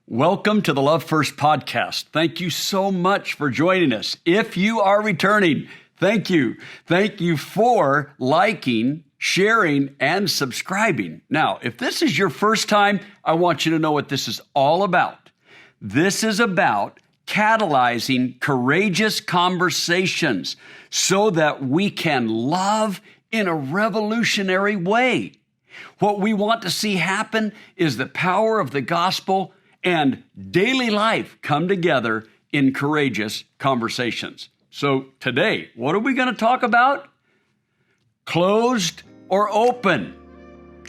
Welcome to the Love First podcast. Thank you so much for joining us. If you are returning, thank you. Thank you for liking, sharing, and subscribing. Now, if this is your first time, I want you to know what this is all about. This is about catalyzing courageous conversations so that we can love in a revolutionary way. What we want to see happen is the power of the gospel and daily life come together in courageous conversations. So today, what are we going to talk about? Closed or open?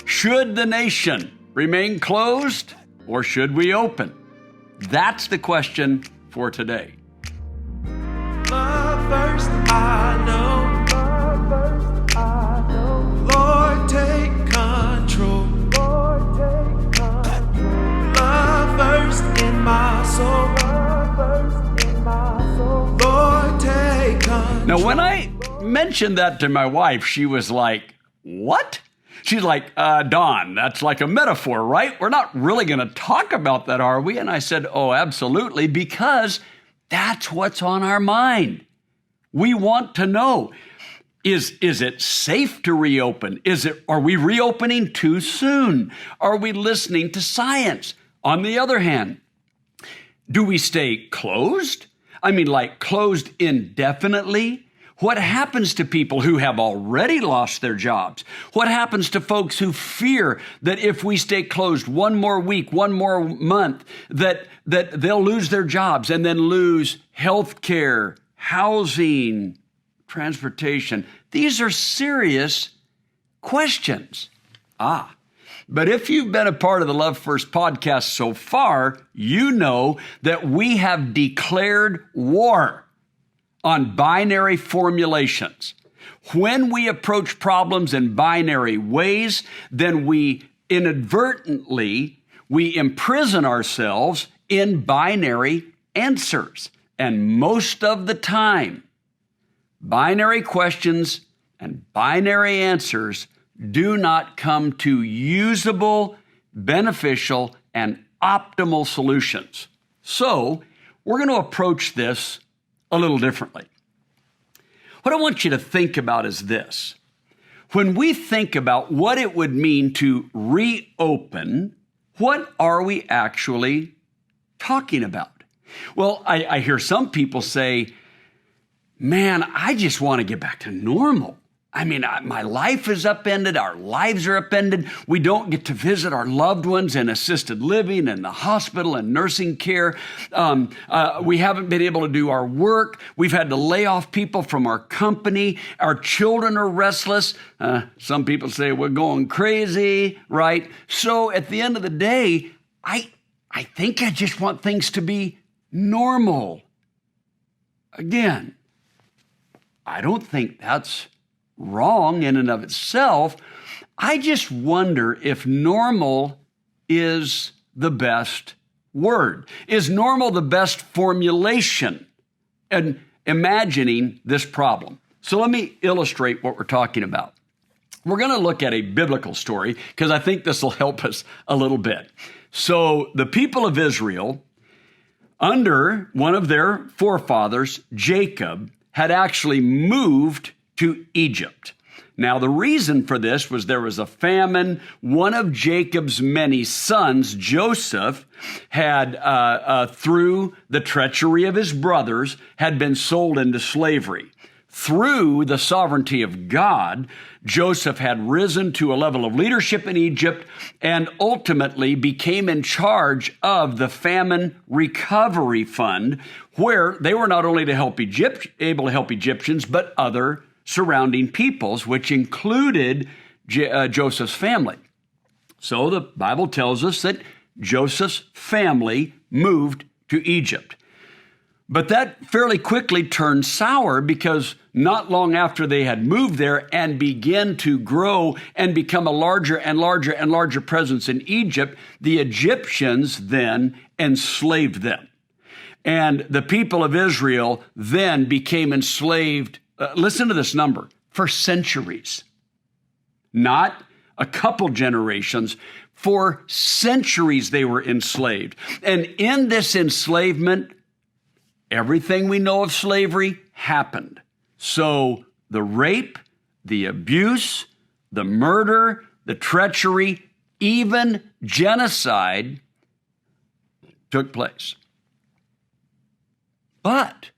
Should the nation remain closed or should we open? That's the question for today. Love first, I know. Love first, I know. Lord, take control. Lord, take control. Love first in my soul. Love first in my soul. Lord, take control. Now, when I mentioned that to my wife, she was like, "What?" She's like, Don, that's like a metaphor, right? We're not really going to talk about that, are we? And I said, oh, absolutely, because that's what's on our mind. We want to know, is it safe to reopen? Are we reopening too soon? Are we listening to science? On the other hand, do we stay closed? I mean, like closed indefinitely? What happens to people who have already lost their jobs? What happens to folks who fear that if we stay closed one more week, one more month, that they'll lose their jobs and then lose health care, housing, transportation? These are serious questions. But if you've been a part of the Love First podcast so far, you know that we have declared war on binary formulations. When we approach problems in binary ways, then we inadvertently imprison ourselves in binary answers. And most of the time, binary questions and binary answers do not come to usable, beneficial, and optimal solutions. So we're going to approach this a little differently. What I want you to think about is this. When we think about what it would mean to reopen, what are we actually talking about? Well, I hear some people say, man, I just want to get back to normal. I mean, my life is upended. Our lives are upended. We don't get to visit our loved ones in assisted living and the hospital and nursing care. We haven't been able to do our work. We've had to lay off people from our company. Our children are restless. Some people say we're going crazy, right? So at the end of the day, I think I just want things to be normal. Again, I don't think that's wrong in and of itself. I just wonder if normal is the best word. Is normal the best formulation in imagining this problem? So let me illustrate what we're talking about. We're going to look at a biblical story because I think this will help us a little bit. So the people of Israel, under one of their forefathers, Jacob, had actually moved to Egypt. Now, the reason for this was there was a famine. One of Jacob's many sons, Joseph, had, through the treachery of his brothers, had been sold into slavery. Through the sovereignty of God, Joseph had risen to a level of leadership in Egypt and ultimately became in charge of the Famine Recovery Fund, where they were not only able to help Egyptians, but other surrounding peoples, which included Joseph's family. So the Bible tells us that Joseph's family moved to Egypt. But that fairly quickly turned sour because not long after they had moved there and began to grow and become a larger and larger and larger presence in Egypt, the Egyptians then enslaved them. And the people of Israel then became enslaved, listen to this number, for centuries. Not a couple generations, For centuries they were enslaved. And in this enslavement, everything we know of slavery happened. So the rape, the abuse, the murder, the treachery, even genocide took place. But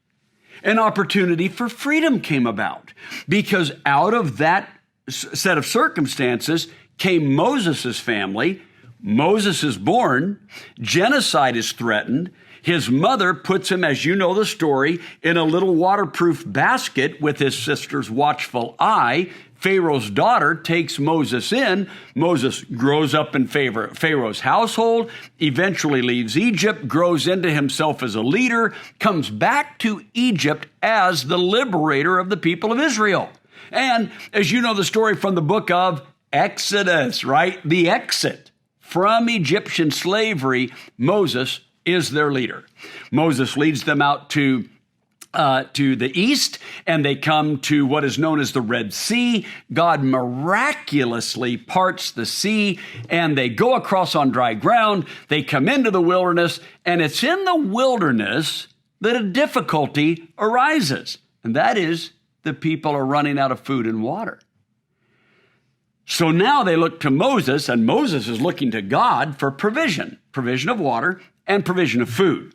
an opportunity for freedom came about, because out of that set of circumstances came Moses' family. Moses is born, genocide is threatened. His mother puts him, as you know the story, in a little waterproof basket with his sister's watchful eye. Pharaoh's daughter takes Moses in. Moses grows up in Pharaoh's household, eventually leaves Egypt, grows into himself as a leader, comes back to Egypt as the liberator of the people of Israel. And as you know the story from the book of Exodus, right? The exit from Egyptian slavery, Moses is their leader. Moses leads them out to the east, and they come to what is known as the Red Sea. God miraculously parts the sea, and they go across on dry ground. They come into the wilderness, and it's in the wilderness that a difficulty arises, and that is the people are running out of food and water. So now they look to Moses, and Moses is looking to God for provision of water and provision of food.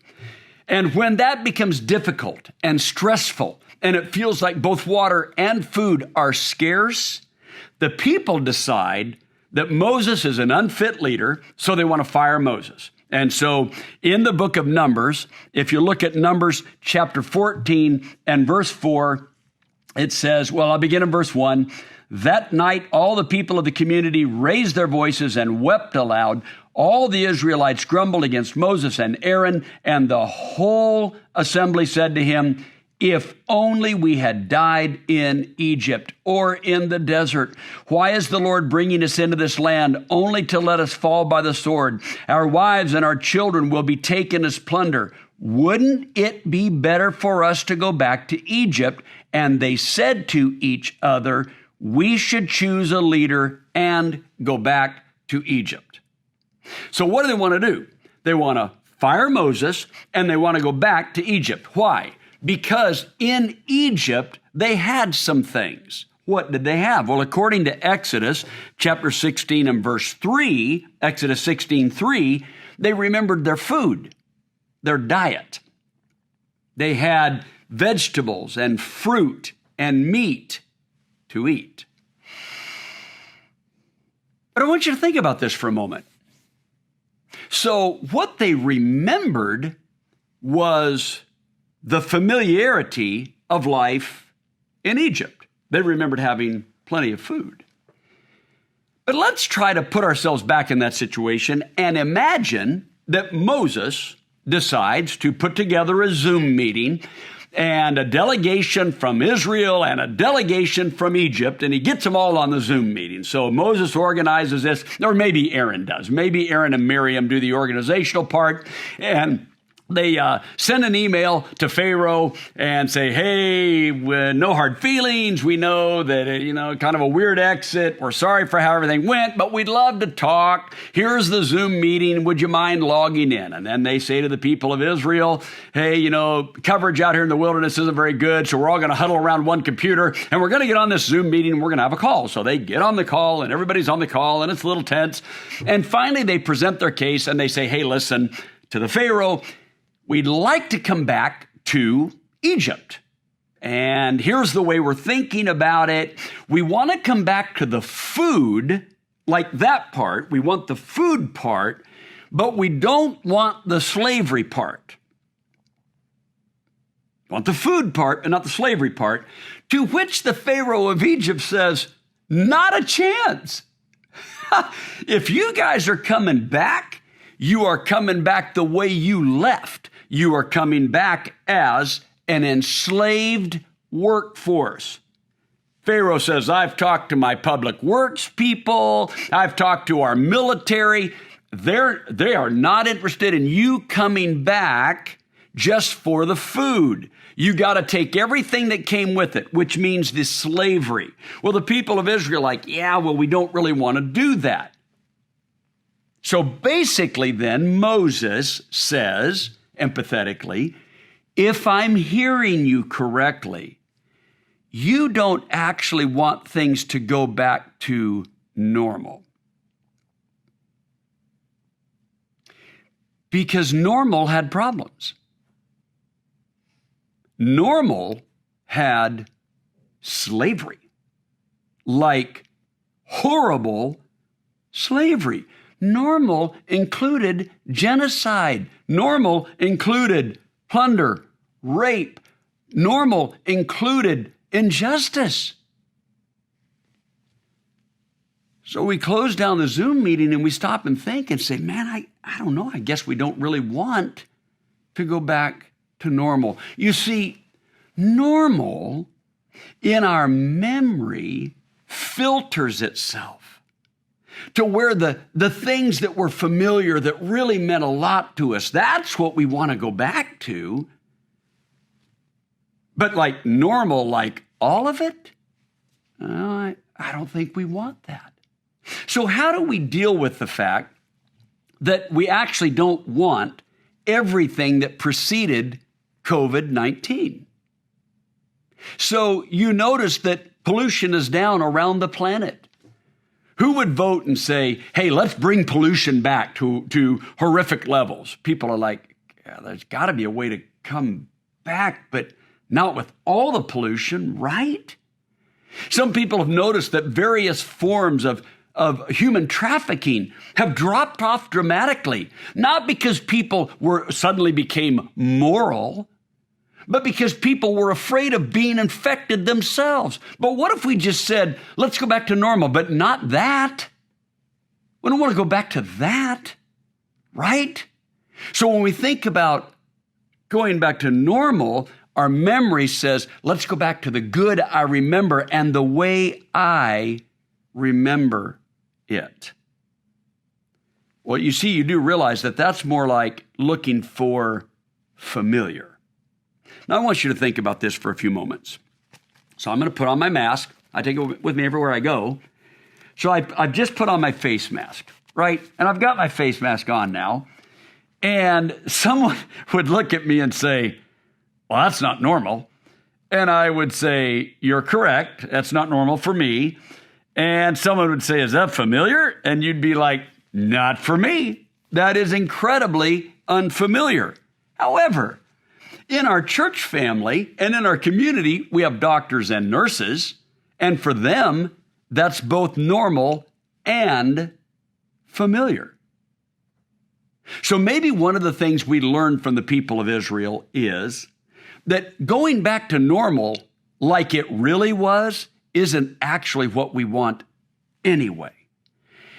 And when that becomes difficult and stressful, and it feels like both water and food are scarce, the people decide that Moses is an unfit leader, so they want to fire Moses. And so in the book of Numbers, if you look at Numbers chapter 14 and verse 4, it says, well, I'll begin in verse 1. That night, all the people of the community raised their voices and wept aloud. All the Israelites grumbled against Moses and Aaron, and the whole assembly said to him, if only we had died in Egypt or in the desert. Why is the Lord bringing us into this land only to let us fall by the sword? Our wives and our children will be taken as plunder. Wouldn't it be better for us to go back to Egypt? And they said to each other, we should choose a leader and go back to Egypt. So what do they want to do? They want to fire Moses, and they want to go back to Egypt. Why? Because in Egypt, they had some things. What did they have? Well, according to Exodus chapter 16 and verse 3, Exodus 16:3, they remembered their food, their diet. They had vegetables and fruit and meat to eat. But I want you to think about this for a moment. So what they remembered was the familiarity of life in Egypt. They remembered having plenty of food. But let's try to put ourselves back in that situation and imagine that Moses decides to put together a Zoom meeting and a delegation from Israel and a delegation from Egypt, and he gets them all on the Zoom meeting. So Moses organizes this, or maybe Aaron does. Maybe Aaron and Miriam do the organizational part, and they send an email to Pharaoh and say, hey, no hard feelings. We know that, kind of a weird exit. We're sorry for how everything went, but we'd love to talk. Here's the Zoom meeting. Would you mind logging in? And then they say to the people of Israel, hey, coverage out here in the wilderness isn't very good, so we're all going to huddle around one computer, and we're going to get on this Zoom meeting, and we're going to have a call. So they get on the call, and everybody's on the call, and it's a little tense. And finally, they present their case, and they say, hey, listen, to the Pharaoh, we'd like to come back to Egypt. And here's the way we're thinking about it. We want to come back to the food, like that part. We want the food part, but we don't want the slavery part. We want the food part and not the slavery part, to which the Pharaoh of Egypt says, not a chance. If you guys are coming back, you are coming back the way you left. You are coming back as an enslaved workforce. Pharaoh says, I've talked to my public works people. I've talked to our military. They are not interested in you coming back just for the food. You got to take everything that came with it, which means the slavery. Well, the people of Israel are like, we don't really want to do that. So basically then Moses says, empathetically, if I'm hearing you correctly, you don't actually want things to go back to normal. Because normal had problems. Normal had slavery, like horrible slavery. Normal included genocide. Normal included plunder, rape. Normal included injustice. So we close down the Zoom meeting and we stop and think and say, man, I don't know. I guess we don't really want to go back to normal. You see, normal in our memory filters itself to where the things that were familiar, that really meant a lot to us, that's what we want to go back to. But like normal, like all of it, I don't think we want that. So how do we deal with the fact that we actually don't want everything that preceded COVID-19? So you notice that pollution is down around the planet. Who would vote and say, hey, let's bring pollution back to horrific levels? People are like, yeah, there's got to be a way to come back, but not with all the pollution, right? Some people have noticed that various forms of human trafficking have dropped off dramatically, not because people suddenly became moral, but because people were afraid of being infected themselves. But what if we just said, let's go back to normal, but not that? We don't want to go back to that, right? So when we think about going back to normal, our memory says, let's go back to the good I remember and the way I remember it. Well, you see, you do realize that that's more like looking for familiar. Now, I want you to think about this for a few moments. So I'm going to put on my mask. I take it with me everywhere I go. So I've just put on my face mask, right? And I've got my face mask on now. And someone would look at me and say, well, that's not normal. And I would say, you're correct. That's not normal for me. And someone would say, is that familiar? And you'd be like, not for me. That is incredibly unfamiliar. However, in our church family and in our community, we have doctors and nurses. And for them, that's both normal and familiar. So maybe one of the things we learned from the people of Israel is that going back to normal like it really was isn't actually what we want anyway.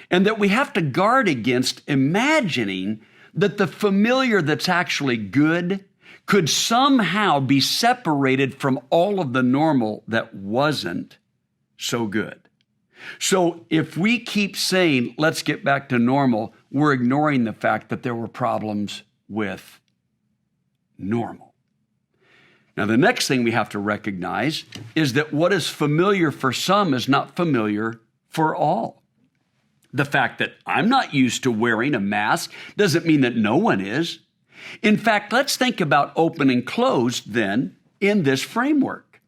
And that we have to guard against imagining that the familiar that's actually good could somehow be separated from all of the normal that wasn't so good. So if we keep saying, let's get back to normal, we're ignoring the fact that there were problems with normal. Now, the next thing we have to recognize is that what is familiar for some is not familiar for all. The fact that I'm not used to wearing a mask doesn't mean that no one is. In fact, let's think about open and closed then in this framework.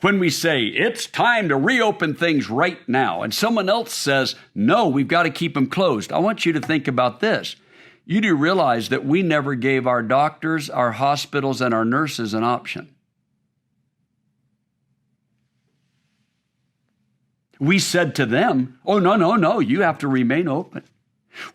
When we say it's time to reopen things right now, and someone else says, no, we've got to keep them closed, I want you to think about this. You do realize that we never gave our doctors, our hospitals, and our nurses an option. We said to them, oh, no, you have to remain open.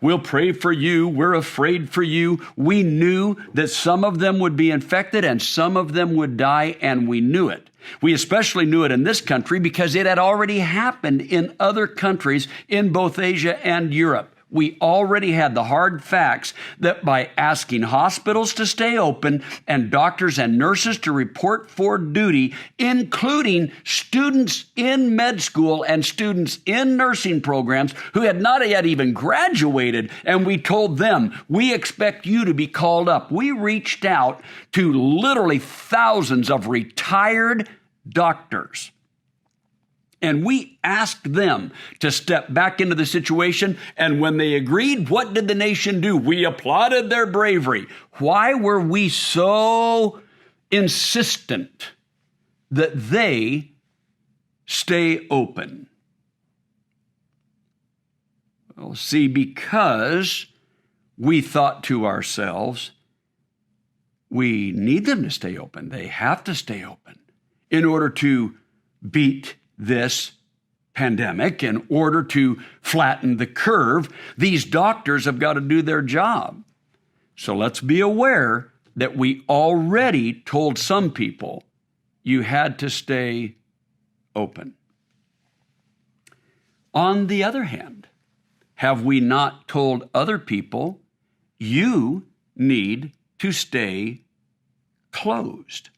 We'll pray for you. We're afraid for you. We knew that some of them would be infected and some of them would die, and we knew it. We especially knew it in this country because it had already happened in other countries in both Asia and Europe. We already had the hard facts that by asking hospitals to stay open and doctors and nurses to report for duty, including students in med school and students in nursing programs who had not yet even graduated, and we told them, we expect you to be called up. We reached out to literally thousands of retired doctors And we asked them to step back into the situation. And when they agreed, what did the nation do? We applauded their bravery. Why were we so insistent that they stay open? Well, see, because we thought to ourselves, we need them to stay open. They have to stay open in order to beat this pandemic, in order to flatten the curve. These doctors have got to do their job. So let's be aware that we already told some people you had to stay open. On the other hand, have we not told other people you need to stay closed?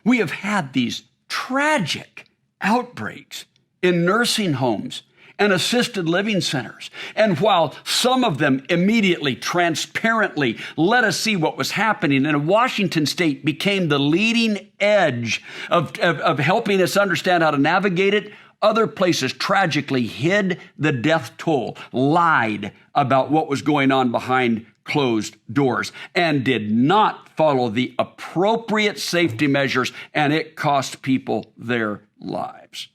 We have had these tragic outbreaks in nursing homes and assisted living centers. And while some of them immediately, transparently let us see what was happening, and Washington State became the leading edge of helping us understand how to navigate it, other places tragically hid the death toll, lied about what was going on behind closed doors, and did not follow the appropriate safety measures, and it cost people their lives.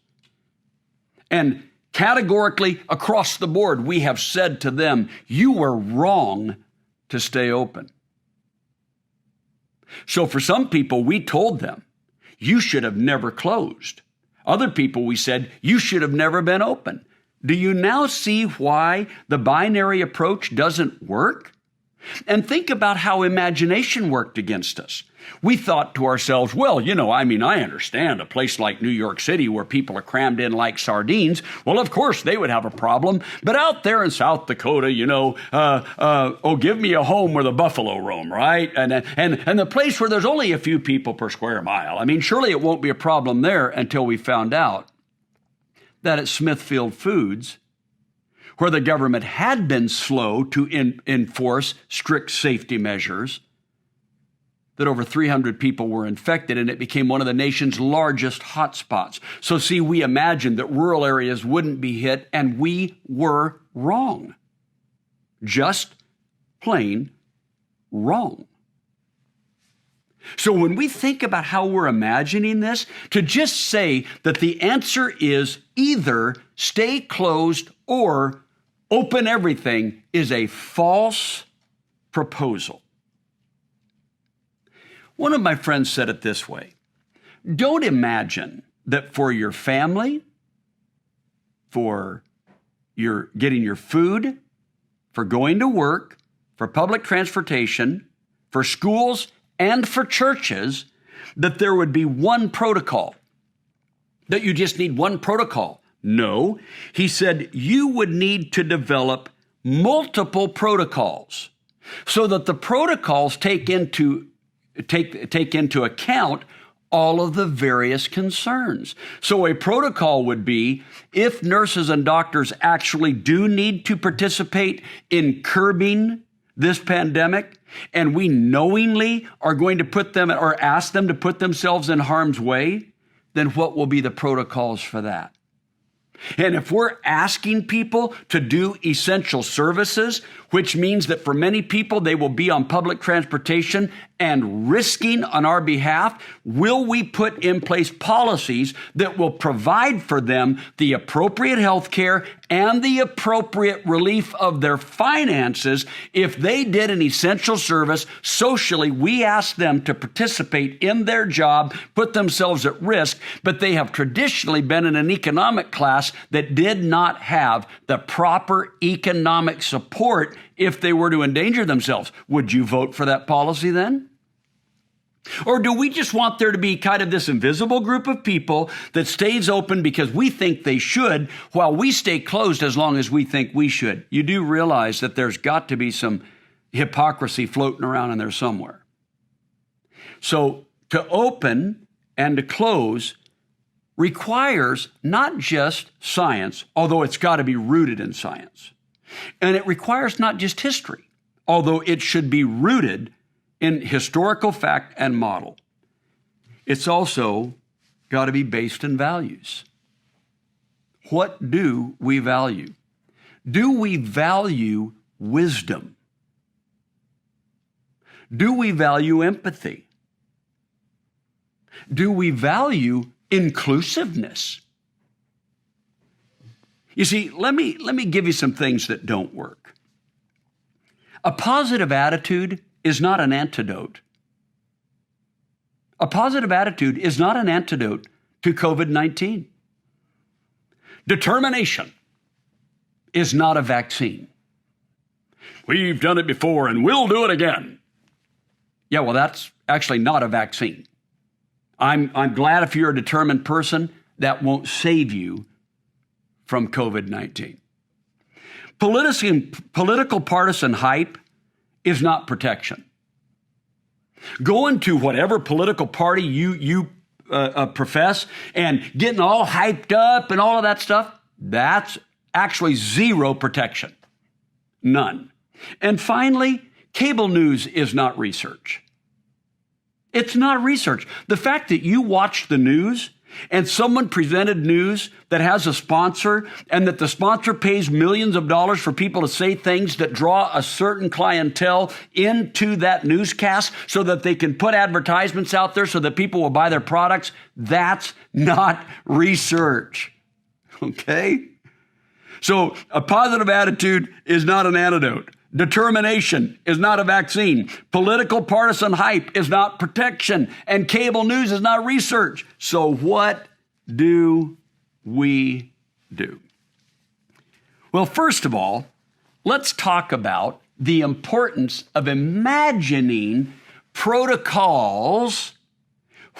And categorically, across the board, we have said to them, you were wrong to stay open. So for some people, we told them, you should have never closed. Other people, we said, you should have never been open. Do you now see why the binary approach doesn't work? And think about how imagination worked against us. We thought to ourselves, well, I understand a place like New York City where people are crammed in like sardines. Well, of course, they would have a problem. But out there in South Dakota, give me a home where the buffalo roam, right? And the place where there's only a few people per square mile. I mean, surely it won't be a problem there until we found out that at Smithfield Foods, where the government had been slow to enforce strict safety measures, that over 300 people were infected, and it became one of the nation's largest hotspots. So see, we imagined that rural areas wouldn't be hit, and we were wrong. Just plain wrong. So when we think about how we're imagining this, to just say that the answer is either stay closed or open everything is a false proposal. One of my friends said it this way: don't imagine that for your family, for your getting your food, for going to work, for public transportation, for schools, and for churches, that there would be one protocol, that you just need one protocol. No, he said you would need to develop multiple protocols so that the protocols take into account all of the various concerns. So a protocol would be, if nurses and doctors actually do need to participate in curbing this pandemic, and we knowingly are going to put them or ask them to put themselves in harm's way, then what will be the protocols for that? And if we're asking people to do essential services, which means that for many people they will be on public transportation and risking on our behalf, will we put in place policies that will provide for them the appropriate health care and the appropriate relief of their finances if they did an essential service? Socially, we ask them to participate in their job, put themselves at risk, but they have traditionally been in an economic class that did not have the proper economic support if they were to endanger themselves. Would you vote for that policy then? Or do we just want there to be kind of this invisible group of people that stays open because we think they should, while we stay closed as long as we think we should? You do realize that there's got to be some hypocrisy floating around in there somewhere. So to open and to close requires not just science, although it's got to be rooted in science. And it requires not just history, although it should be rooted in historical fact and model. It's also got to be based in values. What do we value? Do we value wisdom? Do we value empathy? Do we value inclusiveness? You see, let me give you some things that don't work. A positive attitude is not an antidote. A positive attitude is not an antidote to COVID-19. Determination is not a vaccine. We've done it before and we'll do it again. Yeah, well, that's actually not a vaccine. I'm glad if you're a determined person, that won't save you from COVID-19. Political partisan hype is not protection. Going to whatever political party you profess and getting all hyped up and all of that stuff, that's actually zero protection. None. And finally, cable news is not research. It's not research. The fact that you watch the news and someone presented news that has a sponsor and that the sponsor pays millions of dollars for people to say things that draw a certain clientele into that newscast so that they can put advertisements out there so that people will buy their products, that's not research. Okay? So a positive attitude is not an antidote. Determination is not a vaccine. Political partisan hype is not protection. And cable news is not research. So what do we do? Well, first of all, let's talk about the importance of imagining protocols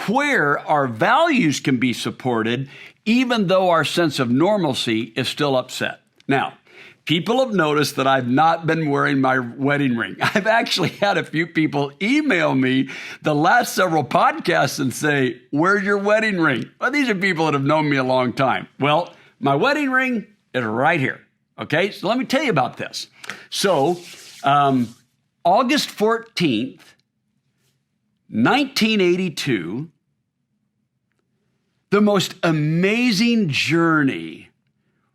where our values can be supported even though our sense of normalcy is still upset. Now, people have noticed that I've not been wearing my wedding ring. I've actually had a few people email me the last several podcasts and say, "Where's your wedding ring?" Well, these are people that have known me a long time. Well, my wedding ring is right here. Okay, so let me tell you about this. So, August 14th, 1982, the most amazing journey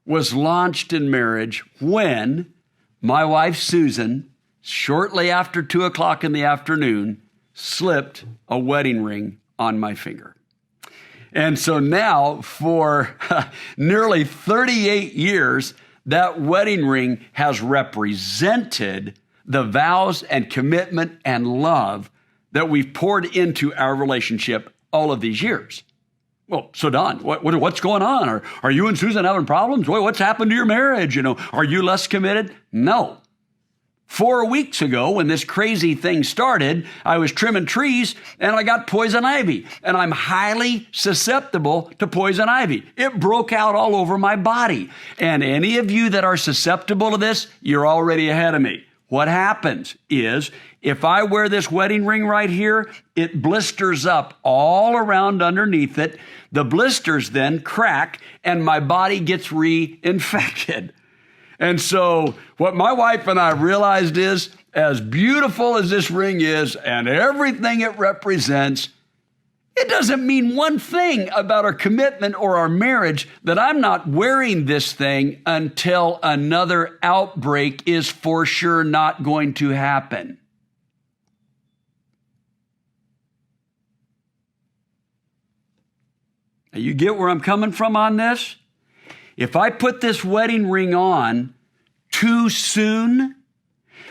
was launched in marriage when my wife, Susan, shortly after 2:00 in the afternoon, slipped a wedding ring on my finger. And so now for nearly 38 years, that wedding ring has represented the vows and commitment and love that we've poured into our relationship all of these years. Well, so Don, what's going on? Are you and Susan having problems? What's happened to your marriage? Are you less committed? No. 4 weeks ago, when this crazy thing started, I was trimming trees and I got poison ivy, and I'm highly susceptible to poison ivy. It broke out all over my body. And any of you that are susceptible to this, you're already ahead of me. What happens is, if I wear this wedding ring right here, it blisters up all around underneath it. The blisters then crack and my body gets reinfected. And so what my wife and I realized is, as beautiful as this ring is and everything it represents, it doesn't mean one thing about our commitment or our marriage that I'm not wearing this thing until another outbreak is for sure not going to happen. Now, you get where I'm coming from on this? If I put this wedding ring on too soon,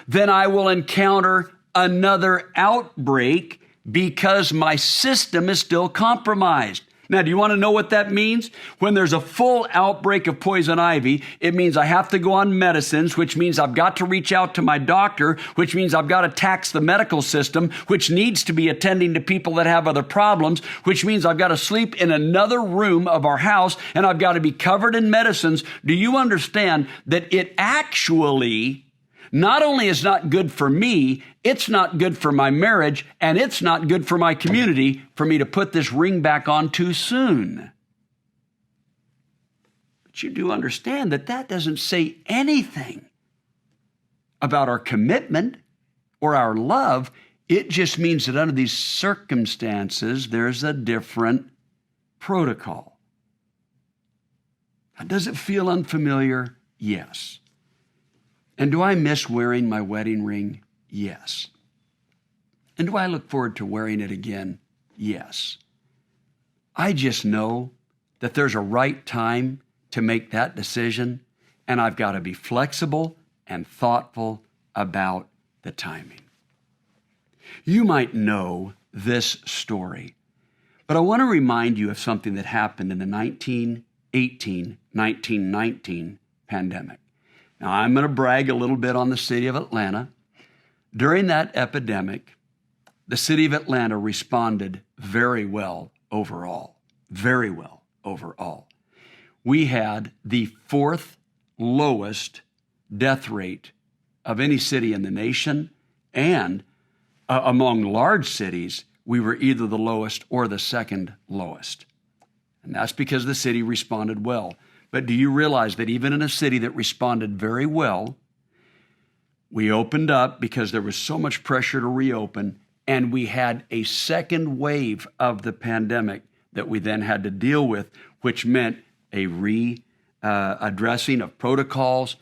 then I will encounter another outbreak because my system is still compromised. Now, do you want to know what that means? When there's a full outbreak of poison ivy, it means I have to go on medicines, which means I've got to reach out to my doctor, which means I've got to tax the medical system, which needs to be attending to people that have other problems, which means I've got to sleep in another room of our house, and I've got to be covered in medicines. Do you understand that it actually not only is not good for me, it's not good for my marriage, and it's not good for my community for me to put this ring back on too soon. But you do understand that that doesn't say anything about our commitment or our love. It just means that under these circumstances, there's a different protocol. Does it feel unfamiliar? Yes. And do I miss wearing my wedding ring? Yes. And do I look forward to wearing it again? Yes. I just know that there's a right time to make that decision, and I've got to be flexible and thoughtful about the timing. You might know this story, but I want to remind you of something that happened in the 1918-1919 pandemic. Now, I'm going to brag a little bit on the city of Atlanta. During that epidemic, the city of Atlanta responded very well overall. Very well overall. We had the fourth lowest death rate of any city in the nation, and among large cities, we were either the lowest or the second lowest. And that's because the city responded well. But do you realize that even in a city that responded very well, we opened up because there was so much pressure to reopen, and we had a second wave of the pandemic that we then had to deal with, which meant a addressing of protocols,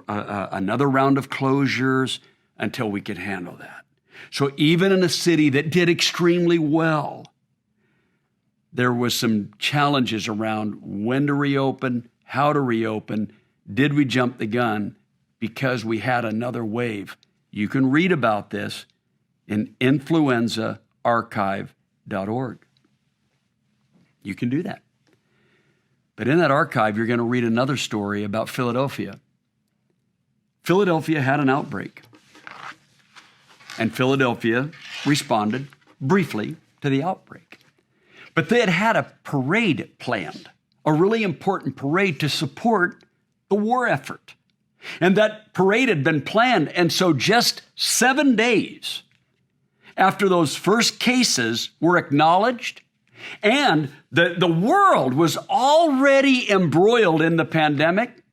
another round of closures until we could handle that. So even in a city that did extremely well, there was some challenges around when to reopen, how to reopen. Did we jump the gun because we had another wave? You can read about this in influenzaarchive.org. You can do that. But in that archive, you're going to read another story about Philadelphia. Philadelphia had an outbreak, and Philadelphia responded briefly to the outbreak. But they had had a parade planned, a really important parade to support the war effort. And that parade had been planned, and so just 7 days after those first cases were acknowledged, and the world was already embroiled in the pandemic,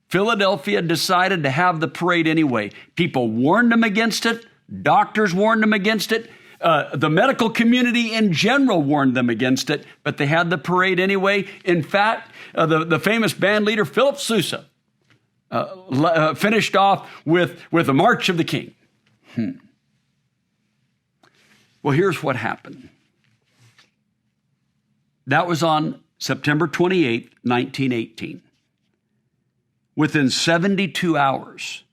Philadelphia decided to have the parade anyway. People warned them against it. Doctors warned them against it. The medical community in general warned them against it, but they had the parade anyway. In fact, the famous band leader, Philip Sousa, finished off with the March of the King. Well, here's what happened. That was on September 28, 1918. Within 72 hours,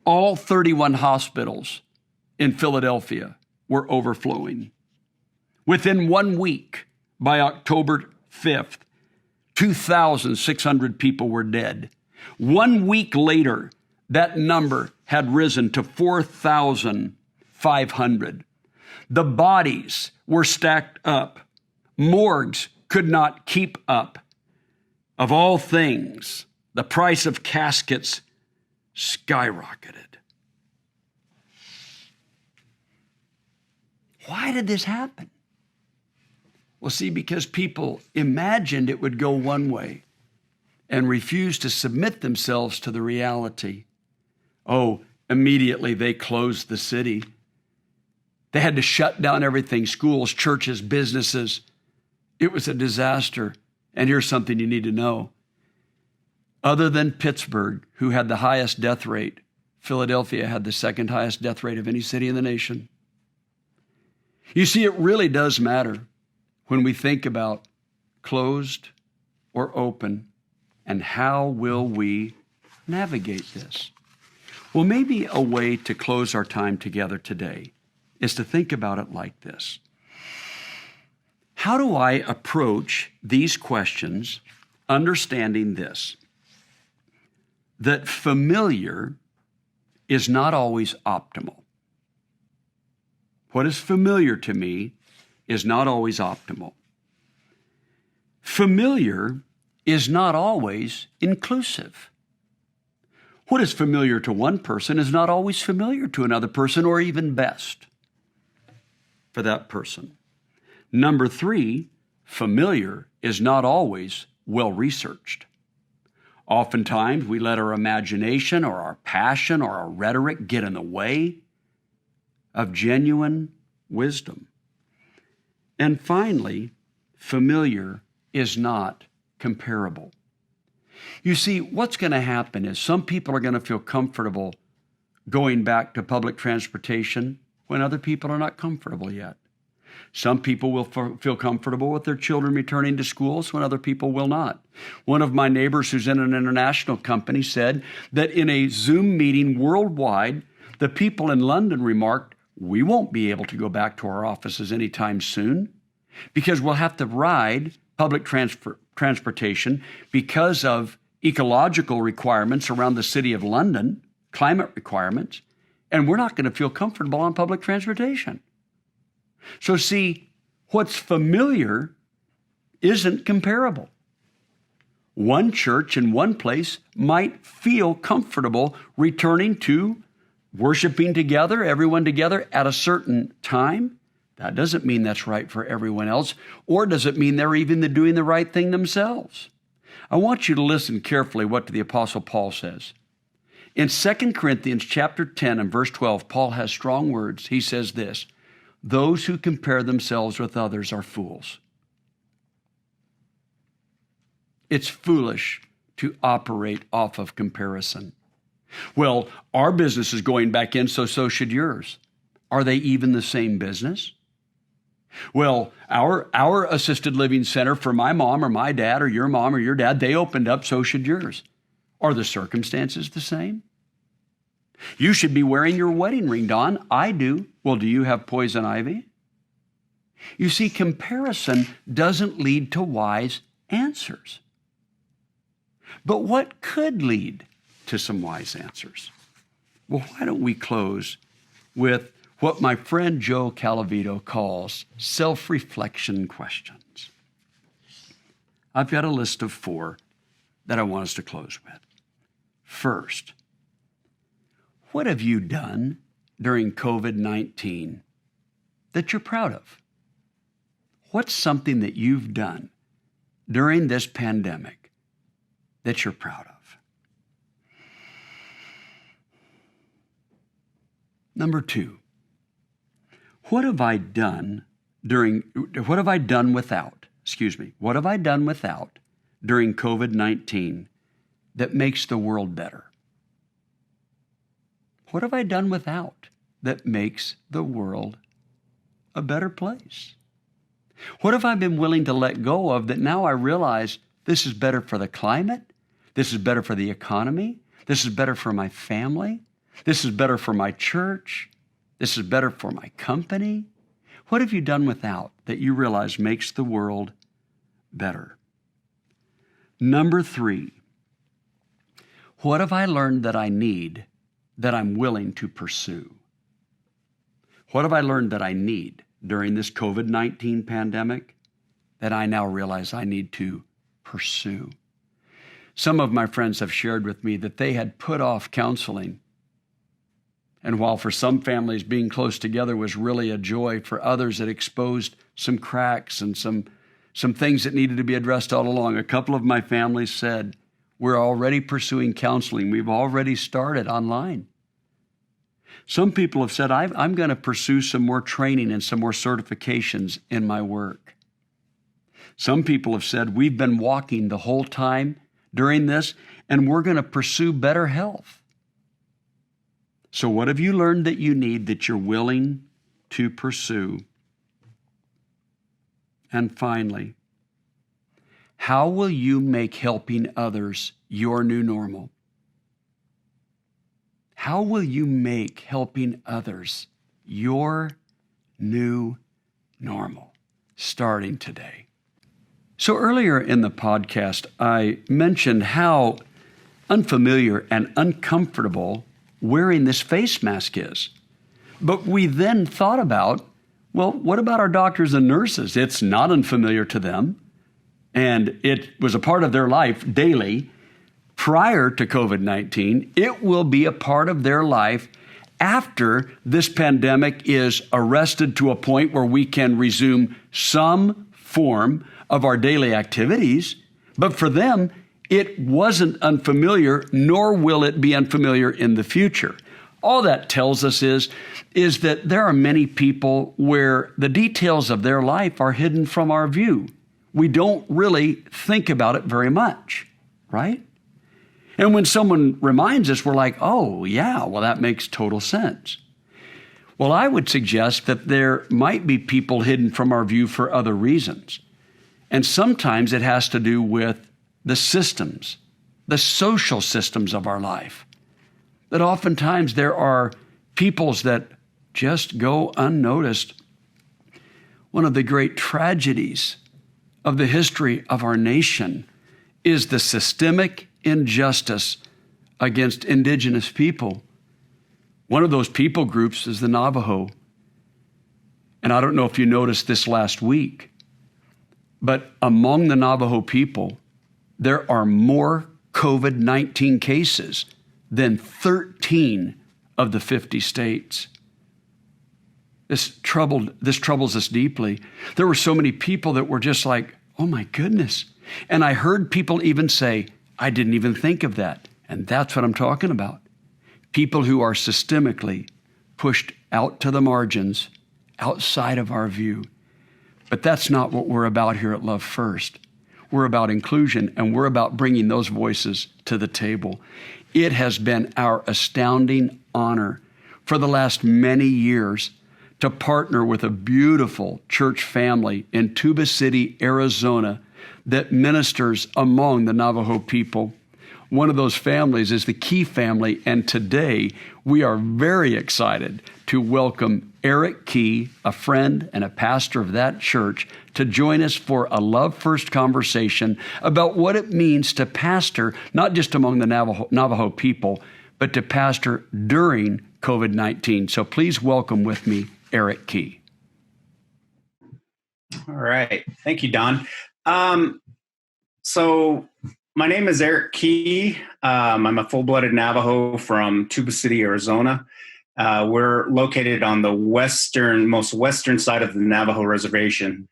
all 31 hospitals in Philadelphia were overflowing. Within 1 week, by October 5th, 2,600 people were dead. 1 week later, that number had risen to 4,500. The bodies were stacked up. Morgues could not keep up. Of all things, the price of caskets skyrocketed. Why did this happen? Well, see, because people imagined it would go one way and refused to submit themselves to the reality. Oh, immediately they closed the city. They had to shut down everything, schools, churches, businesses. It was a disaster. And here's something you need to know. Other than Pittsburgh, who had the highest death rate, Philadelphia had the second highest death rate of any city in the nation. You see, it really does matter when we think about closed or open, and how will we navigate this? Well, maybe a way to close our time together today is to think about it like this. How do I approach these questions, understanding this? That familiar is not always optimal. What is familiar to me is not always optimal. Familiar is not always inclusive. What is familiar to one person is not always familiar to another person, or even best for that person. Number 3, familiar is not always well-researched. Oftentimes, we let our imagination or our passion or our rhetoric get in the way of genuine wisdom. And finally, familiar is not comparable. You see, what's going to happen is some people are going to feel comfortable going back to public transportation when other people are not comfortable yet. Some people will feel comfortable with their children returning to schools when other people will not. One of my neighbors who's in an international company said that in a Zoom meeting worldwide, the people in London remarked, "We won't be able to go back to our offices anytime soon because we'll have to ride public transportation because of ecological requirements around the city of London, climate requirements, and we're not going to feel comfortable on public transportation." So see, what's familiar isn't comparable. One church in one place might feel comfortable returning to worshiping together, everyone together at a certain time. That doesn't mean that's right for everyone else, or does it mean they're even doing the right thing themselves? I want you to listen carefully what the Apostle Paul says. In 2 Corinthians chapter 10 and verse 12, Paul has strong words. He says this, "Those who compare themselves with others are fools." It's foolish to operate off of comparison. Well, our business is going back in, so should yours. Are they even the same business? Well, our assisted living center for my mom or my dad or your dad, they opened up, so should yours. Are the circumstances the same? You should be wearing your wedding ring, Don. I do. Well, do you have poison ivy? You see, comparison doesn't lead to wise answers. But what could lead to some wise answers? Well, why don't we close with what my friend Joe Calavito calls self-reflection questions. I've got a list of 4 that I want us to close with. First, what have you done during COVID-19 that you're proud of? What's something that you've done during this pandemic that you're proud of? Number 2, what have I done without during COVID-19 that makes the world better? What have I done without that makes the world a better place? What have I been willing to let go of that now I realize this is better for the climate, this is better for the economy, this is better for my family, this is better for my church, this is better for my company? What have you done without that you realize makes the world better? Number 3, what have I learned that I need that I'm willing to pursue? What have I learned that I need during this COVID-19 pandemic that I now realize I need to pursue? Some of my friends have shared with me that they had put off counseling. And while for some families being close together was really a joy, for others it exposed some cracks and some things that needed to be addressed all along. A couple of my families said, we're already pursuing counseling. We've already started online. Some people have said, I'm going to pursue some more training and some more certifications in my work. Some people have said, we've been walking the whole time during this, and we're going to pursue better health. So what have you learned that you need that you're willing to pursue? And finally, how will you make helping others your new normal? How will you make helping others your new normal starting today? So earlier in the podcast, I mentioned how unfamiliar and uncomfortable wearing this face mask is. But we then thought about, well, what about our doctors and nurses? It's not unfamiliar to them. And it was a part of their life daily prior to COVID-19. It will be a part of their life after this pandemic is arrested to a point where we can resume some form of our daily activities. But for them, it wasn't unfamiliar, nor will it be unfamiliar in the future. All that tells us is that there are many people where the details of their life are hidden from our view. We don't really think about it very much, right? And when someone reminds us, we're like, oh, yeah, well, that makes total sense. Well, I would suggest that there might be people hidden from our view for other reasons. And sometimes it has to do with the systems, the social systems of our life. That oftentimes there are peoples that just go unnoticed. One of the great tragedies of the history of our nation is the systemic injustice against indigenous people. One of those people groups is the Navajo. And I don't know if you noticed this last week, but among the Navajo people, there are more COVID-19 cases than 13 of the 50 states. This troubles us deeply. There were so many people that were just like, oh my goodness. And I heard people even say, I didn't even think of that. And that's what I'm talking about. People who are systemically pushed out to the margins, outside of our view. But that's not what we're about here at Love First. We're about inclusion, and we're about bringing those voices to the table. It has been our astounding honor for the last many years to partner with a beautiful church family in Tuba City, Arizona, that ministers among the Navajo people. One of those families is the Kee family, and today we are very excited to welcome Eric Kee, a friend and a pastor of that church, to join us for a Love First conversation about what it means to pastor, not just among the Navajo people, but to pastor during COVID-19. So please welcome with me Eric Kee. All right. Thank you, Don. So my name is Eric Kee. I'm a full-blooded Navajo from Tuba City, Arizona. We're located on the most western side of the Navajo reservation.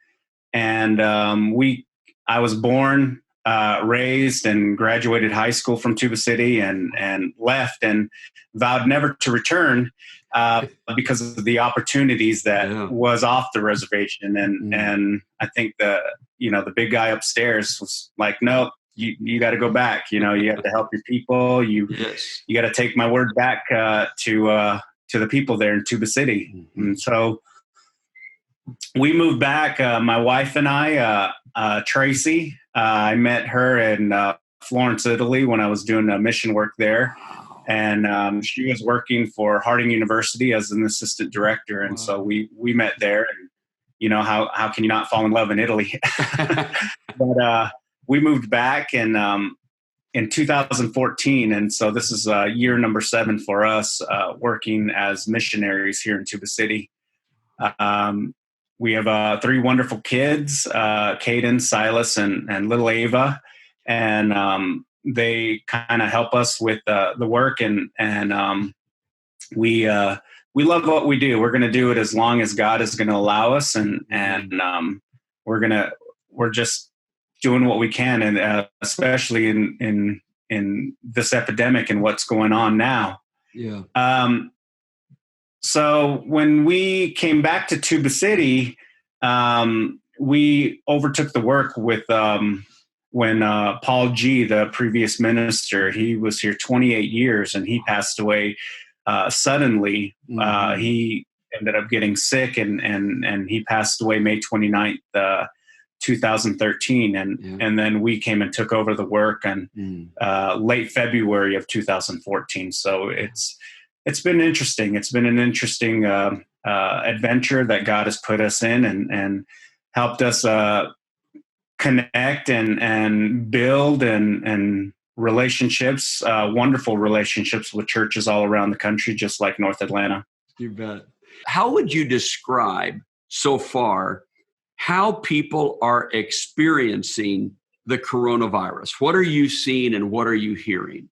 And I was born, raised, and graduated high school from Tuba City and left and vowed never to return because of the opportunities that was off the reservation. And I think the big guy upstairs was like, no, you got to go back. You have to help your people. You got to take my word back to the people there in Tuba City. Mm-hmm. And so we moved back. My wife and I, Tracy, I met her in Florence, Italy when I was doing mission work there. And she was working for Harding University as an assistant director. And so we met there. And, how can you not fall in love in Italy? But we moved back in 2014. And so this is year number 7 for us working as missionaries here in Tuba City. We have 3 wonderful kids, Caden, Silas, and little Ava. And they kind of help us with the work. And we love what we do. We're going to do it as long as God is going to allow us. And we're just doing what we can, and especially in this epidemic and what's going on now. Yeah. So when we came back to Tuba City, we overtook the work with when Paul G., the previous minister, he was here 28 years and he passed away suddenly. Mm-hmm. He ended up getting sick and he passed away May 29th, 2013. And then we came and took over the work in late February of 2014. So it's been interesting. It's been an interesting adventure that God has put us in and helped us connect and build and relationships, wonderful relationships with churches all around the country, just like North Atlanta. You bet. How would you describe so far how people are experiencing the coronavirus? What are you seeing and what are you hearing?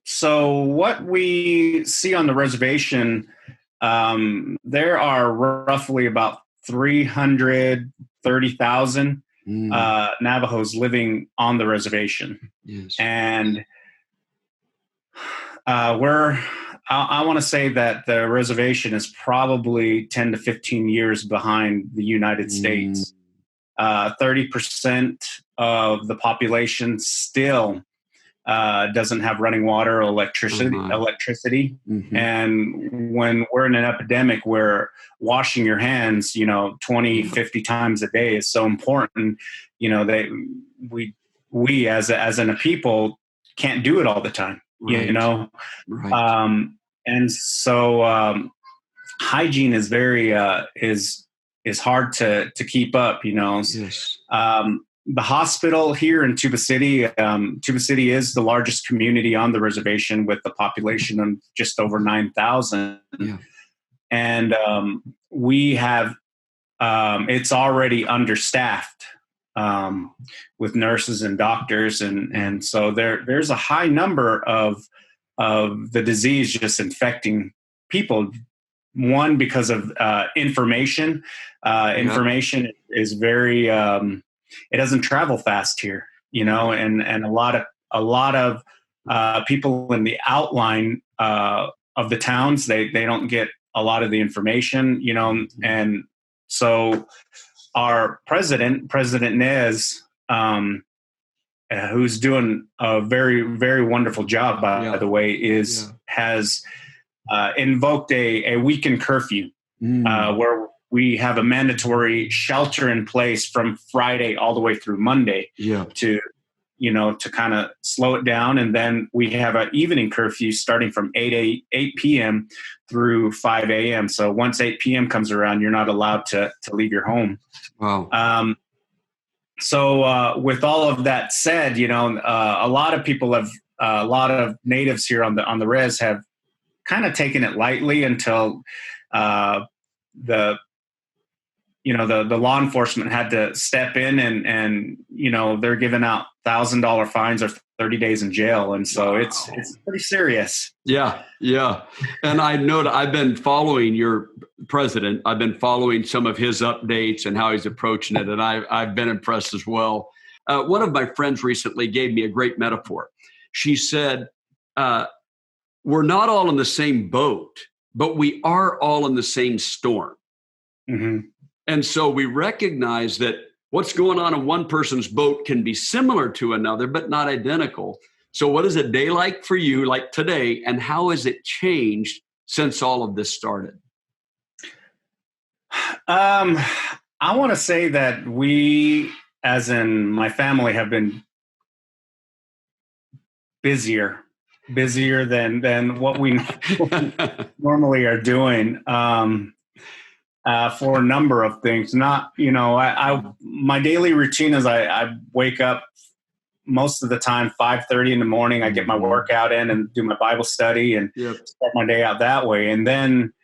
So what we see on the reservation, there are roughly about 330,000 Navajos living on the reservation. Yes. And I want to say that the reservation is probably 10 to 15 years behind the United States. 30% of the population still doesn't have running water or electricity. Mm-hmm. And when we're in an epidemic where washing your hands, 20, 50 times a day is so important, we as a people can't do it all the time, Right. Right. and so hygiene is very is hard to keep up. Yes. The hospital here in Tuba City. Tuba City is the largest community on the reservation with a population of just over 9,000. Yeah. And we have it's already understaffed with nurses and doctors, and so there's a high number of the disease just infecting people. One, because of information. Information is very it doesn't travel fast here, and a lot of people in the outline of the towns, they don't get a lot of the information, and so our President Nez, who's doing a very, very wonderful job, by the way, has invoked a weekend curfew where we have a mandatory shelter in place from Friday all the way through Monday to kind of slow it down. And then we have an evening curfew starting from 8 p.m. through 5 a.m. So once 8 p.m. comes around, you're not allowed to leave your home. Wow. So with all of that said, a lot of people a lot of natives here on the res have kind of taken it lightly until the law enforcement had to step in and they're giving out $1,000 fines or 30 days in jail. And so it's pretty serious. Yeah. Yeah. And I know that I've been following your president. I've been following some of his updates and how he's approaching it. And I've been impressed as well. One of my friends recently gave me a great metaphor. She said, we're not all in the same boat, but we are all in the same storm. Mm-hmm. And so we recognize that what's going on in one person's boat can be similar to another, but not identical. So what is a day like for you, like today, and how has it changed since all of this started? I want to say that we, as in my family, have been busier than what we normally are doing. For a number of things. Not, my daily routine is I wake up most of the time 5:30 in the morning. I get my workout in and do my Bible study and start my day out that way. And then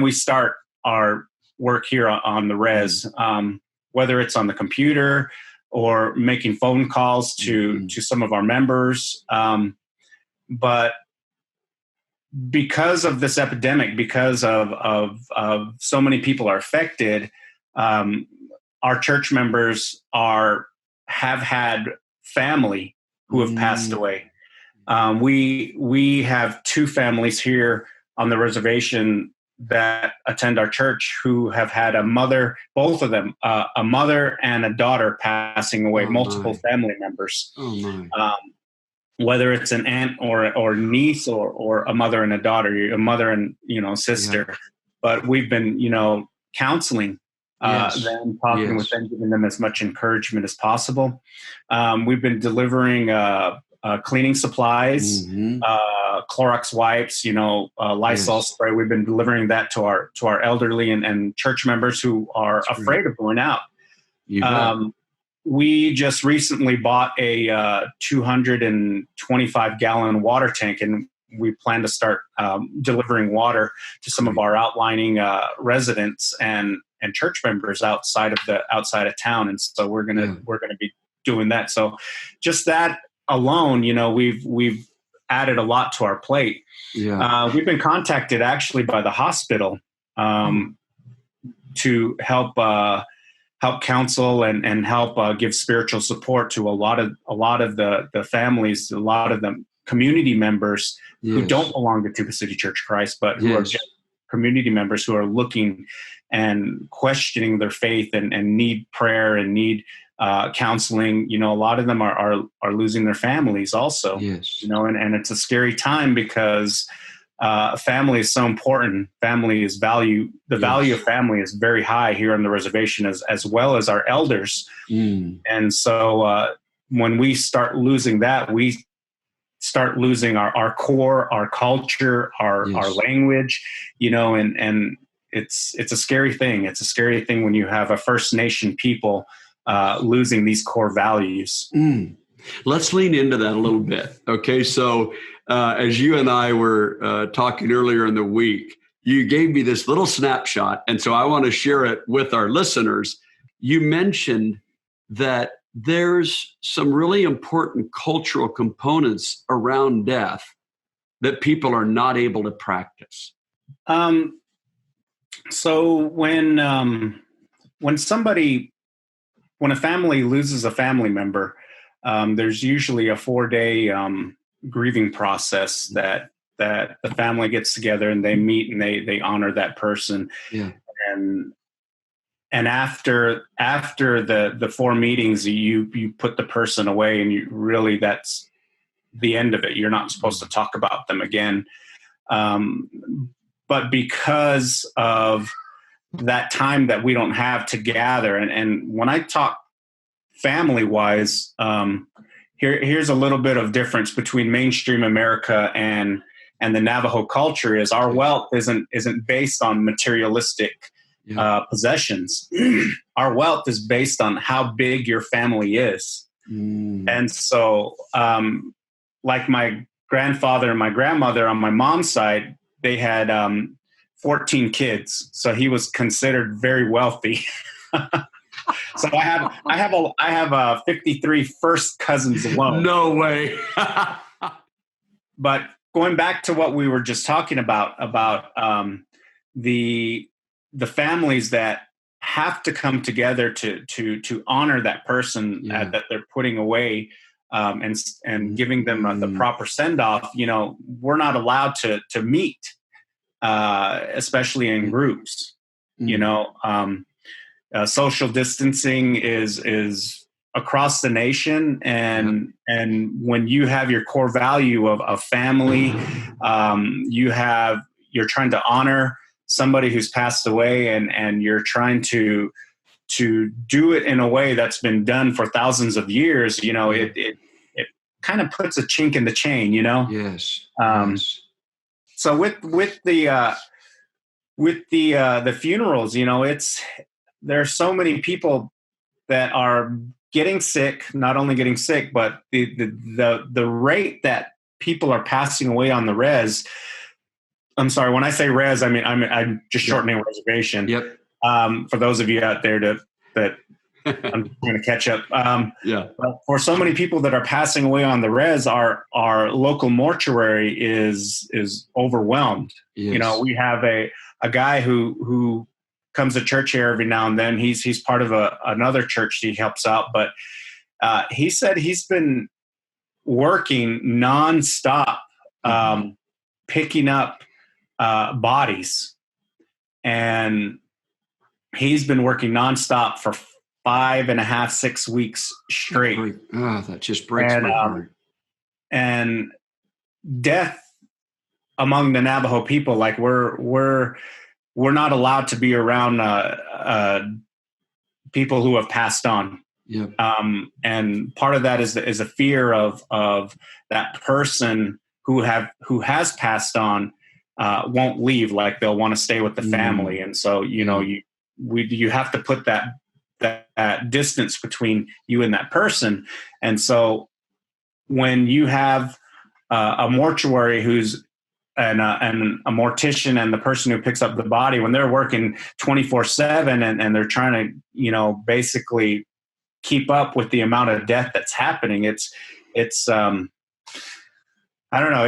we start our work here on the res, whether it's on the computer or making phone calls to some of our members. But because of this epidemic, because of so many people are affected, our church members have had family who have passed away. We have two families here on the reservation that attend our church who have had a mother, both of them, a mother and a daughter passing away, multiple family members. Whether it's an aunt or niece or a mother and a daughter, a mother and sister, but we've been counseling them, talking with them, giving them as much encouragement as possible. We've been delivering cleaning supplies, Clorox wipes, Lysol spray. We've been delivering that to our elderly and church members who are afraid of going out. We just recently bought a 225-gallon water tank, and we plan to start delivering water to some of our outlining residents and church members outside of town. And so we're gonna be doing that. So just that alone, we've added a lot to our plate. We've been contacted actually by the hospital to help counsel and help give spiritual support to a lot of the families, a lot of the community members who don't belong to Tuba City Church of Christ, but who are just community members who are looking and questioning their faith and need prayer and need counseling. A lot of them are losing their families also. Yes. And it's a scary time because family is so important. Family is value. The value of family is very high here on the reservation, as well as our elders. And so when we start losing that, we start losing our core, our culture, our language, and it's a scary thing. It's a scary thing when you have a First Nation people losing these core values. Let's lean into that a little bit. Okay. So as you and I were talking earlier in the week, you gave me this little snapshot. And so I want to share it with our listeners. You mentioned that there's some really important cultural components around death that people are not able to practice. So when a family loses a family member, there's usually a 4-day grieving process that the family gets together and they meet and they honor that person. Yeah. And after the 4 meetings, you put the person away, and that's the end of it. You're not supposed to talk about them again. But because of that time that we don't have to gather, and when I talk family-wise, here's a little bit of difference between mainstream America and the Navajo culture is our wealth isn't based on materialistic possessions. Our wealth is based on how big your family is. And so, like my grandfather and my grandmother on my mom's side, they had 14 kids. So he was considered very wealthy. So I have 53 first cousins alone. No way. But going back to what we were just talking about the families that have to come together to honor that person that they're putting away, and giving them the proper send off. We're not allowed to meet, especially in groups. Social distancing is across the nation, and when you have your core value of family, you're trying to honor somebody who's passed away, and you're trying to do it in a way that's been done for thousands of years. It kind of puts a chink in the chain. Yes. So with the funerals, there are so many people that are getting sick, not only getting sick, but the rate that people are passing away on the res. I'm sorry, when I say res, I mean I'm just shortening reservation. Yep. For those of you out there that I'm trying to catch up. But for so many people that are passing away on the res, our local mortuary is overwhelmed. Yes. We have a guy who comes to church here every now and then. He's part of another church he helps out, but he said he's been working nonstop, picking up bodies, and he's been working nonstop for 5.5, 6 weeks straight. That just breaks my heart. And death among the Navajo people, like we're not allowed to be around people who have passed on. Yep. And part of that is a fear of that person who has passed on won't leave. Like they'll want to stay with the family, and so you have to put that distance between you and that person. And so when you have a mortuary who's and a mortician and the person who picks up the body, when they're working 24/7 and they're trying to, basically keep up with the amount of death that's happening, it's I don't know.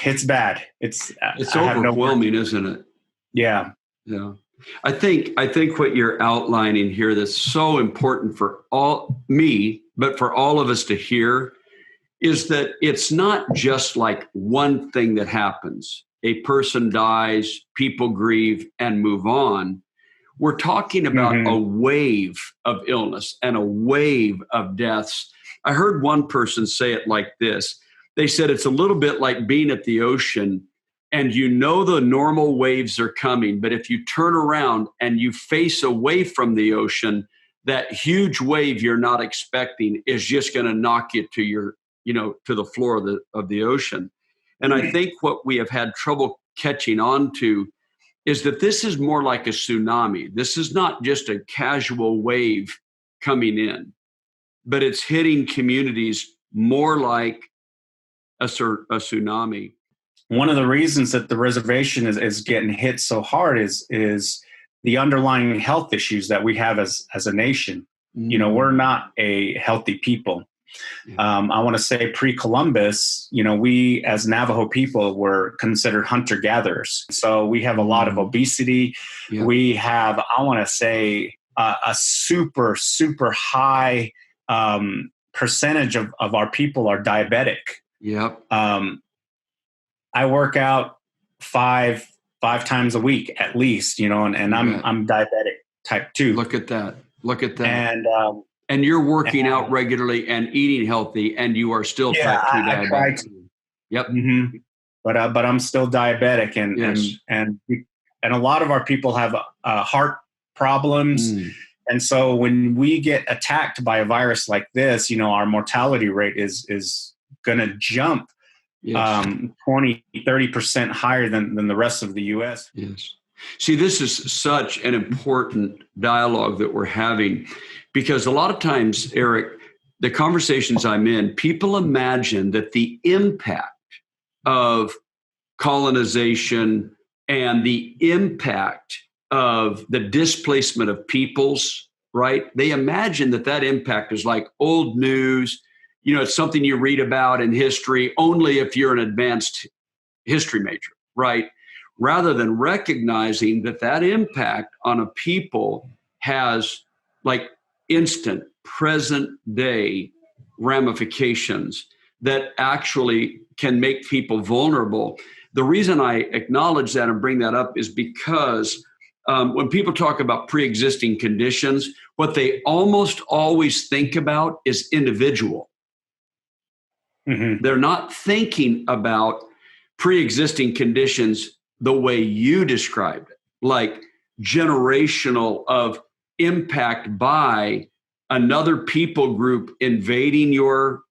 It's bad. It's overwhelming, isn't it? Yeah. Yeah. I think what you're outlining here that's so important for me, but for all of us to hear, is that it's not just like one thing that happens. a person dies, people grieve and move on. We're talking about a wave of illness and a wave of deaths. I heard one person say it like this. They said it's a little bit like being at the ocean and you know the normal waves are coming, but if you turn around and you face away from the ocean, that huge wave you're not expecting is just going to knock you to your, to the floor of the ocean. And I think what we have had trouble catching on to is that this is more like a tsunami. This is not just a casual wave coming in, but it's hitting communities more like a tsunami. One of the reasons that the reservation is getting hit so hard is the underlying health issues that we have as a nation. We're not a healthy people. I want to say pre-Columbus, we as Navajo people were considered hunter-gatherers. So we have a lot of obesity. Yep. We have, I want to say, a super, super high percentage of our people are diabetic. Yep. I work out five times a week at least, and I'm diabetic type 2. Look at that. And you're working out regularly and eating healthy, and you are still type 2 diabetic. I try to. Yep. Mm-hmm. But I'm still diabetic, and a lot of our people have heart problems. And so when we get attacked by a virus like this, our mortality rate is going to jump 20-30% higher than the rest of the U.S. Yes. See, this is such an important dialogue that we're having, because a lot of times, Eric, the conversations I'm in, people imagine that the impact of colonization and the impact of the displacement of peoples, right? They imagine that impact is like old news. It's something you read about in history only if you're an advanced history major, right? Rather than recognizing that impact on a people has like instant, present day ramifications that actually can make people vulnerable. The reason I acknowledge that and bring that up is because when people talk about pre-existing conditions, what they almost always think about is individual. Mm-hmm. They're not thinking about pre-existing conditions the way you described it, like generational of impact by another people group invading your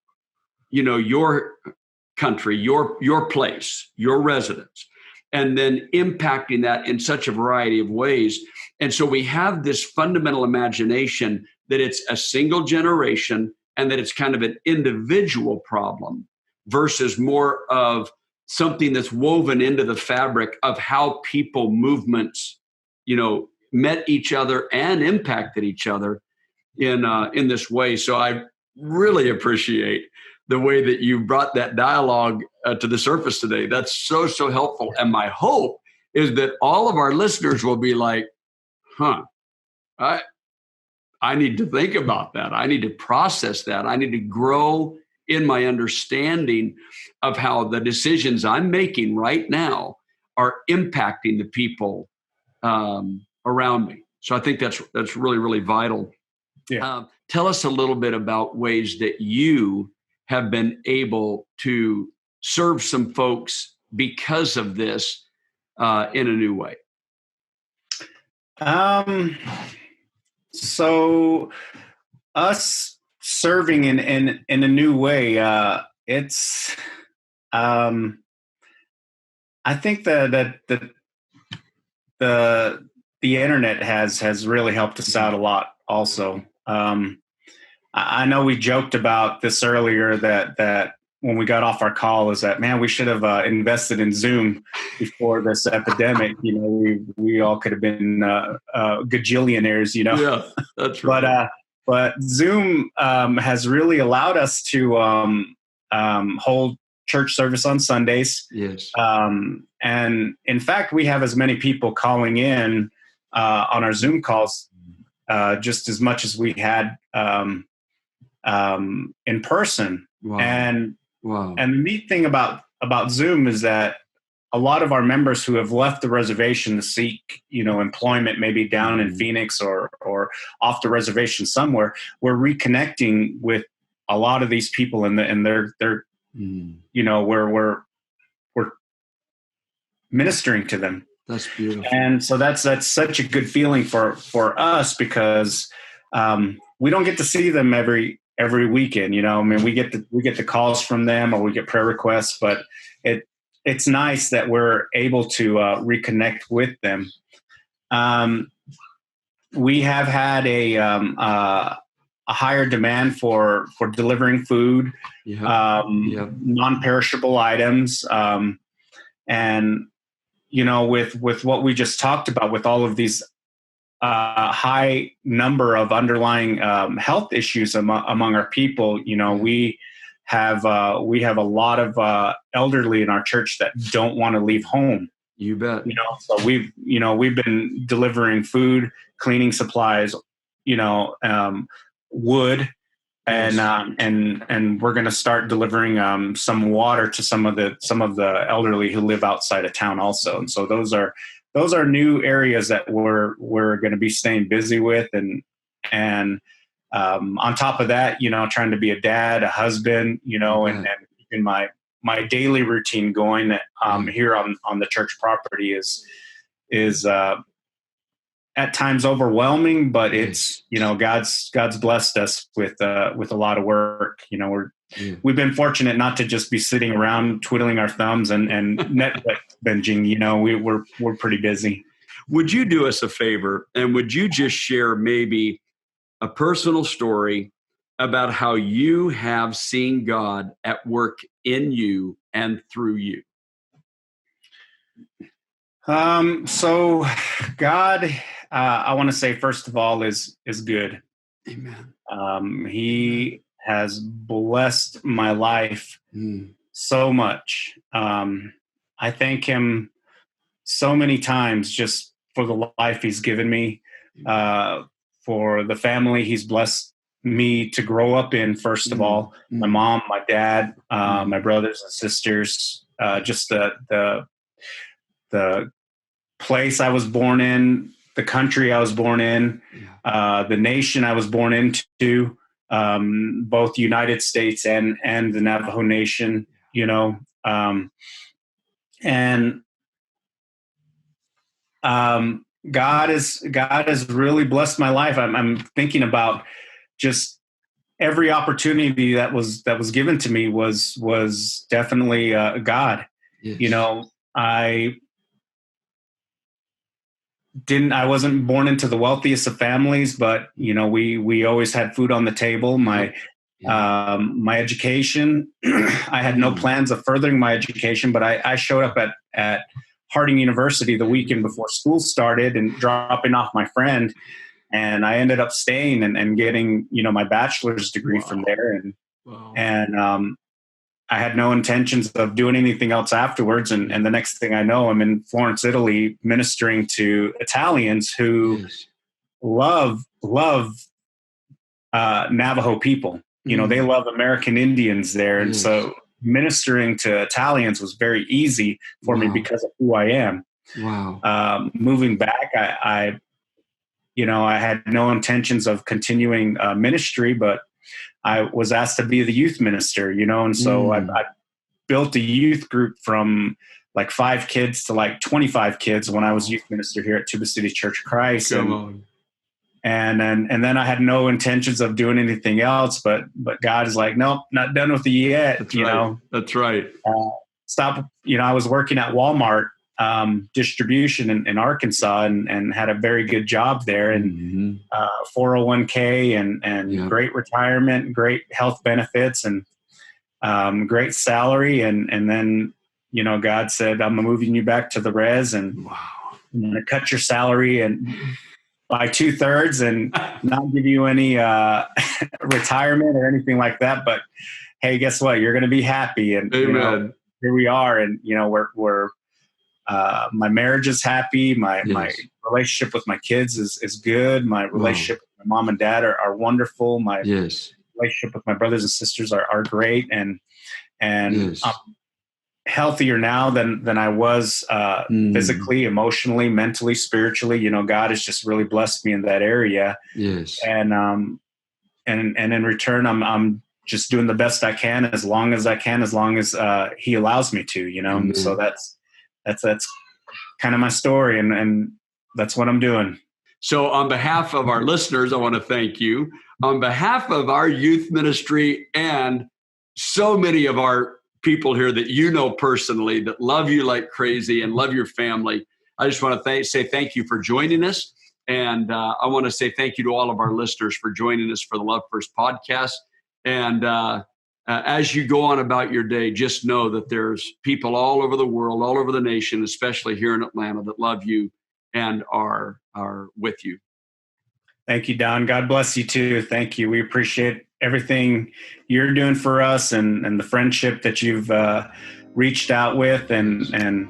country, your place, your residence, and then impacting that in such a variety of ways. And so we have this fundamental imagination that it's a single generation and that it's kind of an individual problem versus more of something that's woven into the fabric of how people movements, met each other and impacted each other in this way. So I really appreciate the way that you brought that dialogue to the surface today. That's so helpful. And my hope is that all of our listeners will be like, I need to think about that. I need to process that. I need to grow in my understanding of how the decisions I'm making right now are impacting the people around me. So I think that's really, really vital. Yeah. Tell us a little bit about ways that you have been able to serve some folks because of this in a new way. So us serving in a new way, it's I think that the internet has really helped us out a lot also. I know we joked about this earlier that when we got off our call is that, man, we should have invested in Zoom before this epidemic. We all could have been gajillionaires, Yeah, that's right. But Zoom has really allowed us to hold church service on Sundays. Yes. And in fact, we have as many people calling in on our Zoom calls just as much as we had in person. Wow. And the neat thing about Zoom is that a lot of our members who have left the reservation to seek, employment, maybe down in Phoenix or off the reservation somewhere, we're reconnecting with a lot of these people, and they're we're ministering to them. That's beautiful. And so that's such a good feeling for us, because we don't get to see them every weekend. I mean, we get the calls from them, or we get prayer requests, but it's nice that we're able to reconnect with them. We have had a higher demand for delivering food, non-perishable items, and with what we just talked about, with all of these high number of underlying health issues among our people, we have a lot of elderly in our church that don't want to leave home. You bet. So we've been delivering food, cleaning supplies, wood, and we're going to start delivering some water to some of the elderly who live outside of town also. And so those are new areas that we're going to be staying busy with, and on top of that, trying to be a dad, a husband, and keeping my daily routine going here on the church property is at times overwhelming, but it's, God's blessed us with a lot of work. We've been fortunate not to just be sitting around twiddling our thumbs and Netflix binging. We're pretty busy. Would you do us a favor, and would you just share maybe a personal story about how you have seen God at work in you and through you? So God, I want to say, first of all, is good. Amen. He has blessed my life so much. I thank him so many times just for the life he's given me, for the family he's blessed me to grow up in, first of all. My mom, my dad, my brothers and sisters, just the place I was born in, the country I was born in, the nation I was born into, both the United States and the Navajo Nation, God has really blessed my life. I'm thinking about just every opportunity that was given to me was definitely God. Yes. I wasn't born into the wealthiest of families, but we always had food on the table. My education, I had no plans of furthering my education, but I showed up at Harding University the weekend before school started and dropping off my friend, and I ended up staying and getting my bachelor's degree from there, and I had no intentions of doing anything else afterwards. And the next thing I know, I'm in Florence, Italy, ministering to Italians who love Navajo people. They love American Indians there. And so ministering to Italians was very easy for me because of who I am. Wow. Moving back, I had no intentions of continuing ministry, but I was asked to be the youth minister, and so I built a youth group from like 5 kids to like 25 kids when I was youth minister here at Tuba City Church of Christ. And then I had no intentions of doing anything else, but God is like, nope, not done with you yet. That's right. Stop. I was working at Walmart distribution in Arkansas and had a very good job there, and 401k and great retirement, great health benefits, and great salary. And then, God said, I'm moving you back to the res, and I'm going to cut your salary and by 2/3 and not give you any retirement or anything like that. But hey, guess what? You're going to be happy. And Amen. Here we are. And, we're my marriage is happy. My relationship with my kids is good. My relationship with my mom and dad are wonderful. My relationship with my brothers and sisters are great. And healthier now than I was physically, emotionally, mentally, spiritually. You know, God has just really blessed me in that area. Yes. And in return, I'm just doing the best I can, as long as He allows me to. You know, Amen. so that's kind of my story, and that's what I'm doing. So on behalf of our listeners, I want to thank you. On behalf of our youth ministry and so many of our people here that you know personally that love you like crazy and love your family, I just want to say thank you for joining us. And I want to say thank you to all of our listeners for joining us for the Love First podcast. And as you go on about your day, just know that there's people all over the world, all over the nation, especially here in Atlanta, that love you and are with you. Thank you, Don. God bless you too. Thank you. We appreciate everything you're doing for us and the friendship that you've reached out with, and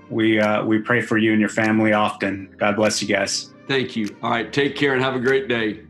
we pray for you and your family often. God bless you guys. Thank you. All right. Take care and have a great day.